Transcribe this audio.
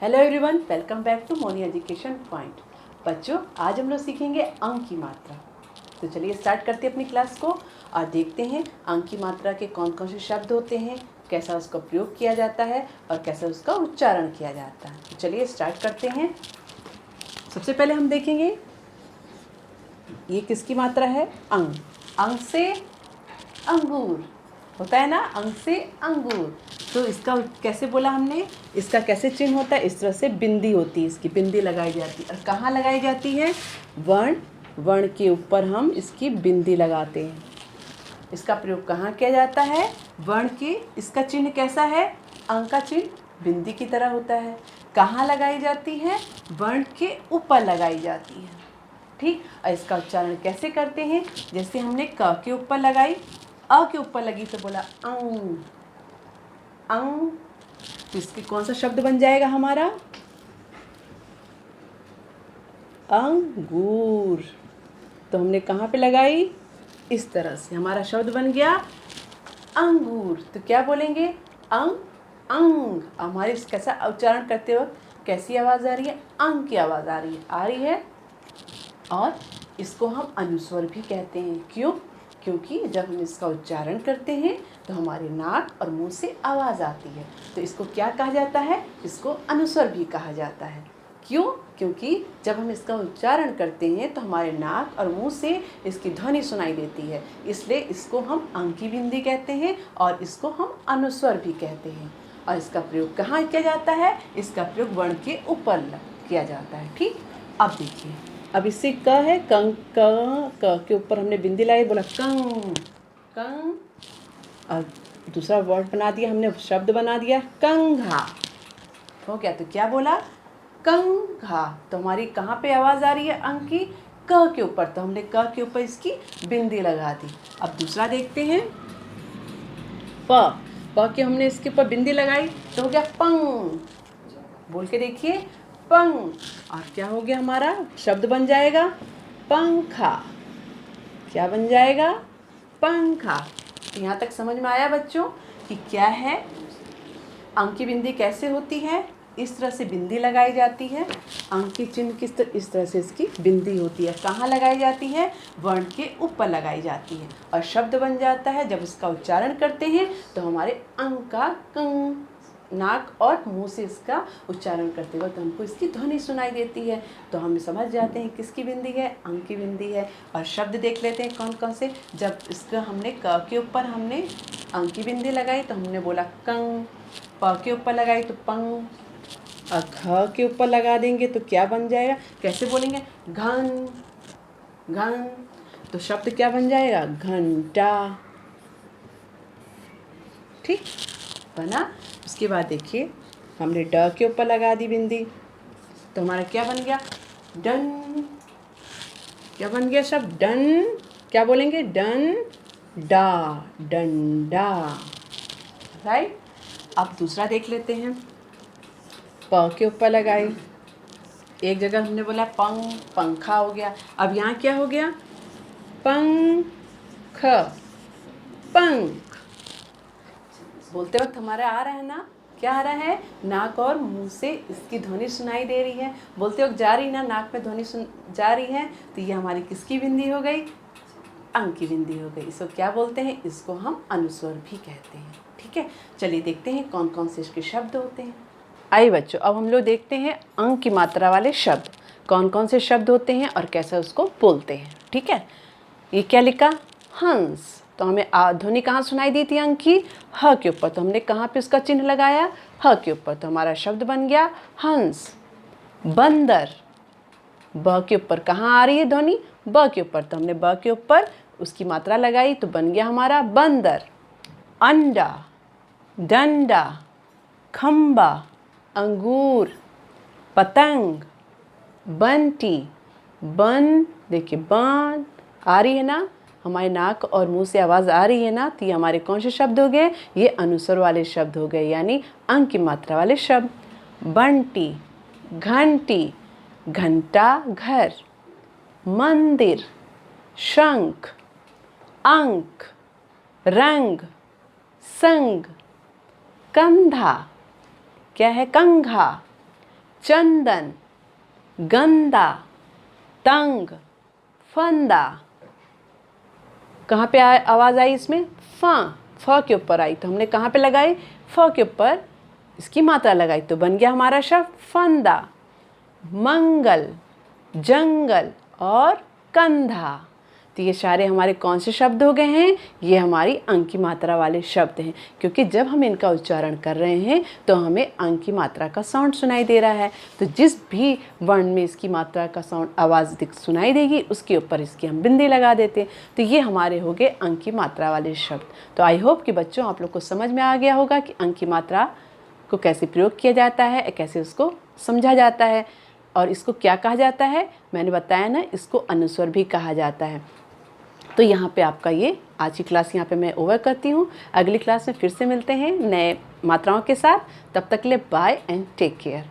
Hello everyone, welcome back to Moni education point. बच्चों, आज हम लोग सीखेंगे अंक की मात्रा। तो चलिए स्टार्ट करते हैं अपनी क्लास को और देखते हैं अंक की मात्रा के कौन कौन से शब्द होते हैं, कैसा उसका प्रयोग किया जाता है और कैसा उसका उच्चारण किया जाता है। तो चलिए स्टार्ट करते हैं। सबसे पहले हम देखेंगे ये किसकी मात्रा है, अंग। अंग से अंगूर होता है ना, अंग से अंगूर। तो इसका कैसे बोला हमने, इसका कैसे चिन्ह होता है, इस तरह से बिंदी होती है, इसकी बिंदी लगाई जाती है। और कहाँ लगाई जाती है, वर्ण के ऊपर हम इसकी बिंदी लगाते हैं। इसका प्रयोग कहाँ किया जाता है, वर्ण के। इसका चिन्ह कैसा है, अंक का चिन्ह बिंदी की तरह होता है। कहाँ लगाई जाती है, वर्ण के ऊपर लगाई जाती है। ठीक। और इसका उच्चारण कैसे करते हैं, जैसे हमने क के ऊपर लगाई, अ के ऊपर लगी तो बोला अंग अंग। तो इसके कौन सा शब्द बन जाएगा हमारा, अंगूर। तो हमने कहाँ पे लगाई, इस तरह से हमारा शब्द बन गया अंगूर। तो क्या बोलेंगे, अंग अंग। हमारे इस कैसा उच्चारण करते वक्त कैसी आवाज़ आ रही है, अंग की आवाज़ आ रही है। और इसको हम अनुस्वर भी कहते हैं। क्यों, क्योंकि जब हम इसका उच्चारण करते हैं तो हमारे नाक और मुंह से आवाज़ आती है। तो इसको क्या कहा जाता है, इसको अनुस्वर भी कहा जाता है। क्यों, क्योंकि जब हम इसका उच्चारण करते हैं तो हमारे नाक और मुंह से इसकी ध्वनि सुनाई देती है, इसलिए इसको हम अंग की बिंदी कहते हैं और इसको हम अनुस्वर भी कहते हैं। और इसका प्रयोग कहाँ किया जाता है, इसका प्रयोग वर्ण के ऊपर किया जाता है। ठीक। अब देखिए, अब इससे क है, कंग, क के ऊपर हमने बिंदी लाई, बोला कंग कंग। और दूसरा वर्ड बना दिया हमने, शब्द बना दिया कंघा। हो गया। तो क्या बोला, कंघा। तो हमारी कहाँ पे आवाज़ आ रही है, अंक की क के ऊपर। तो हमने क के ऊपर इसकी बिंदी लगा दी। अब दूसरा देखते हैं, प के हमने इसके ऊपर बिंदी लगाई तो हो गया पंग। बोल के देखिए, पंग। और क्या हो गया, हमारा शब्द बन जाएगा पंखा। क्या बन जाएगा, पंखा। तो यहाँ तक समझ में आया बच्चों कि क्या है, अंक की बिंदी कैसे होती है। इस तरह से बिंदी लगाई जाती है। अंक की चिन्ह किस तरह, इस तरह से इसकी बिंदी होती है। कहाँ लगाई जाती है, वर्ण के ऊपर लगाई जाती है और शब्द बन जाता है। जब इसका उच्चारण करते हैं तो हमारे अंक का कंग, नाक और मुंह से इसका उच्चारण करते वक्त तो हमको इसकी ध्वनि सुनाई देती है। तो हम समझ जाते हैं किसकी बिंदी है, अंक की बिंदी है। और शब्द देख लेते हैं कौन कौन से। जब इसका हमने क के ऊपर हमने अंक की बिंदी लगाई तो हमने बोला कंग, प के ऊपर लगाई तो पंग, और ख के ऊपर लगा देंगे तो क्या बन जाएगा, कैसे बोलेंगे, घन घन। तो शब्द क्या बन जाएगा, घंटा। ठीक बना। उसके बाद देखिए, हमने ड के ऊपर लगा दी बिंदी तो हमारा क्या बन गया, डन। क्या बन गया शब्द, डन। क्या बोलेंगे, डन डा, डंडा। राइट। अब दूसरा देख लेते हैं, प के ऊपर लगाई, एक जगह हमने बोला पंख, पंखा हो गया। अब यहाँ क्या हो गया, पंख, पंख। बोलते वक्त हमारा आ रहा है ना, क्या आ रहा है, नाक और मुंह से इसकी ध्वनि सुनाई दे रही है। बोलते वक्त जा रही ना, नाक में ध्वनि जा रही है। तो ये हमारी किसकी बिंदी हो गई, अंक की बिंदी हो गई। इसको क्या बोलते हैं, इसको हम अनुस्वर भी कहते हैं। ठीक है। चलिए देखते हैं कौन कौन से इसके शब्द होते हैं। आइए बच्चों, अब हम लोग देखते हैं अंक की मात्रा वाले शब्द कौन कौन से शब्द होते हैं और कैसे उसको बोलते हैं। ठीक है। ये क्या लिखा, हंस। तो हमें ध्वनि कहाँ सुनाई दी थी, अंक की ह के ऊपर। तो हमने कहाँ पे उसका चिन्ह लगाया, ह के ऊपर। तो हमारा शब्द बन गया हंस। बंदर, ब के ऊपर कहाँ आ रही है ध्वनि, ब के ऊपर। तो हमने ब के ऊपर उसकी मात्रा लगाई तो बन गया हमारा बंदर। अंडा, डंडा, खंबा, अंगूर, पतंग, बंटी, बन। देखिए बन आ रही है ना, हमारे नाक और मुंह से आवाज़ आ रही है ना। तो ये हमारे कौन से शब्द हो गए, ये अनुस्वर वाले शब्द हो गए, यानी अंक की मात्रा वाले शब्द। बंटी, घंटी, घंटा घर, मंदिर, शंख, अंक, रंग, संग, कंधा। क्या है, कंघा। चंदन, गंदा, तंग, फंदा। कहाँ पे आवाज़ आई इसमें? फ के ऊपर आई, तो हमने कहाँ पे लगाई? फ के ऊपर इसकी मात्रा लगाई, तो बन गया हमारा शब्द फंदा। मंगल, जंगल और कंधा। तो ये सारे हमारे कौन से शब्द हो गए हैं? ये हमारी अंक की मात्रा वाले शब्द हैं, क्योंकि जब हम इनका उच्चारण कर रहे हैं तो हमें अंक की मात्रा का साउंड सुनाई दे रहा है। तो जिस भी वर्ण में इसकी मात्रा का साउंड आवाज़ सुनाई देगी उसके ऊपर इसकी हम बिंदी लगा देते हैं। तो ये हमारे हो गए अंक की मात्रा वाले शब्द। तो आई होप कि बच्चों आप लोग को समझ में आ गया होगा कि अंक की मात्रा को कैसे प्रयोग किया जाता है, कैसे उसको समझा जाता है और इसको क्या कहा जाता है। मैंने बताया ना, इसको अनुस्वर भी कहा जाता है। तो यहाँ पे आपका ये आज की क्लास यहाँ पे मैं ओवर करती हूँ। अगली क्लास में फिर से मिलते हैं नए मात्राओं के साथ। तब तक के लिए बाय एंड टेक केयर।